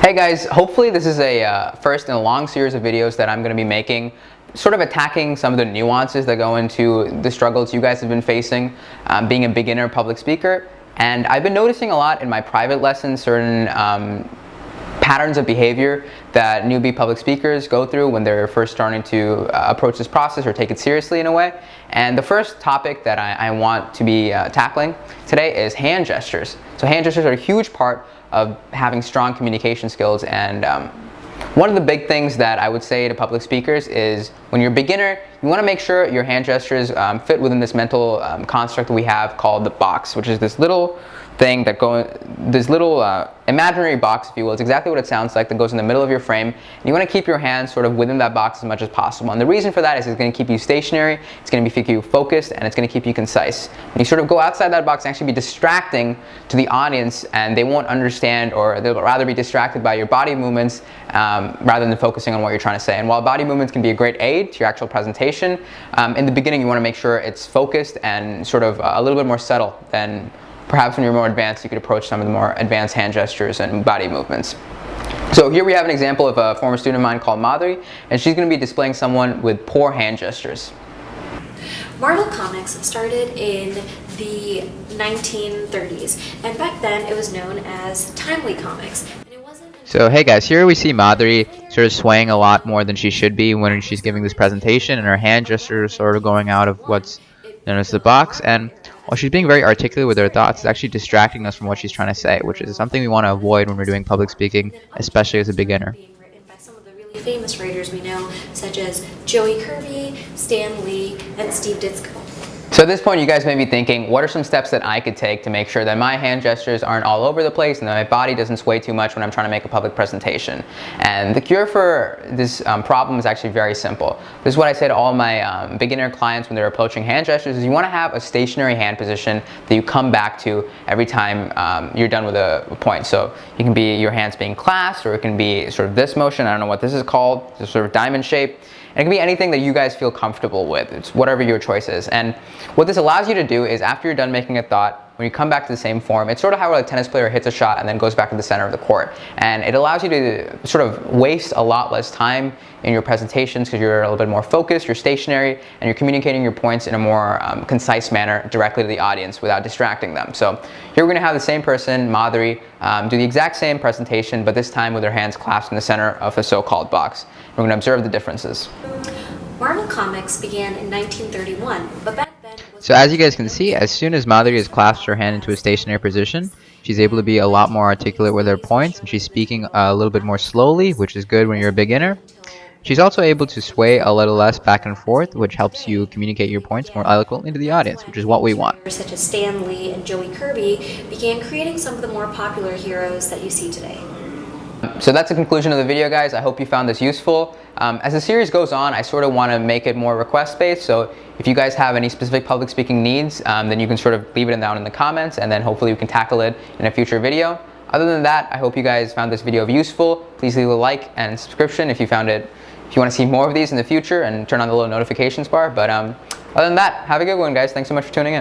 Hey guys, hopefully this is a first in a long series of videos that I'm going to be making, sort of attacking some of the nuances that go into the struggles you guys have been facing being a beginner public speaker. And I've been noticing a lot in my private lessons certain patterns of behavior that newbie public speakers go through when they're first starting to approach this process or take it seriously in a way. And the first topic that I want to be tackling today is hand gestures. So hand gestures are a huge part of having strong communication skills, and one of the big things that I would say to public speakers is when you're a beginner, you want to make sure your hand gestures fit within this mental construct that we have called the box, which is this little thing that this little imaginary box, if you will. It's exactly what it sounds like, that goes in the middle of your frame. And you want to keep your hands sort of within that box as much as possible. And the reason for that is it's going to keep you stationary, it's going to keep you focused, and it's going to keep you concise. When you sort of go outside that box, and actually be distracting to the audience, and they won't understand, or they'll rather be distracted by your body movements rather than focusing on what you're trying to say. And while body movements can be a great aid to your actual presentation, in the beginning you want to make sure it's focused and sort of a little bit more subtle than perhaps when you're more advanced. You could approach some of the more advanced hand gestures and body movements. So here we have an example of a former student of mine called Madhuri, and she's going to be displaying someone with poor hand gestures. Marvel Comics started in the 1930s, and back then it was known as Timely Comics. And it wasn't So hey guys, here we see Madhuri sort of swaying a lot more than she should be when she's giving this presentation, and her hand gestures are sort of going out of what's known as the box, and while she's being very articulate with her thoughts, it's actually distracting us from what she's trying to say, which is something we want to avoid when we're doing public speaking, especially as a beginner. being written by some of the really famous writers we know, such as Joey Kirby, Stan Lee, and Steve Ditko. So at this point, you guys may be thinking, what are some steps that I could take to make sure that my hand gestures aren't all over the place and that my body doesn't sway too much when I'm trying to make a public presentation? And the cure for this problem is actually very simple. This is what I say to all my beginner clients when they're approaching hand gestures, is you want to have a stationary hand position that you come back to every time you're done with a point. So it can be your hands being clasped, or it can be sort of this motion. I don't know what this is called, this sort of diamond shape. And it can be anything that you guys feel comfortable with. It's whatever your choice is. And what this allows you to do is, after you're done making a thought, when you come back to the same form, it's sort of how a tennis player hits a shot and then goes back to the center of the court. And it allows you to sort of waste a lot less time in your presentations because you're a little bit more focused, you're stationary, and you're communicating your points in a more concise manner directly to the audience without distracting them. So here we're going to have the same person, Madhuri, do the exact same presentation, but this time with her hands clasped in the center of the so-called box. We're going to observe the differences. Marvel Comics began in 1931, but back then... So as you guys can see, as soon as Madhuri has clasped her hand into a stationary position, she's able to be a lot more articulate with her points, and she's speaking a little bit more slowly, which is good when you're a beginner. She's also able to sway a little less back and forth, which helps you communicate your points more eloquently to the audience, which is what we want. such as Stan Lee and Joey Kirby began creating some of the more popular heroes that you see today. So that's the conclusion of the video, guys. I hope you found this useful. As the series goes on, I sort of want to make it more request-based, so if you guys have any specific public speaking needs, then you can sort of leave it down in the comments, and then hopefully we can tackle it in a future video. Other than that, I hope you guys found this video useful. Please leave a like and subscription if you want to see more of these in the future, and turn on the little notifications bar. But other than that, have a good one, guys. Thanks so much for tuning in.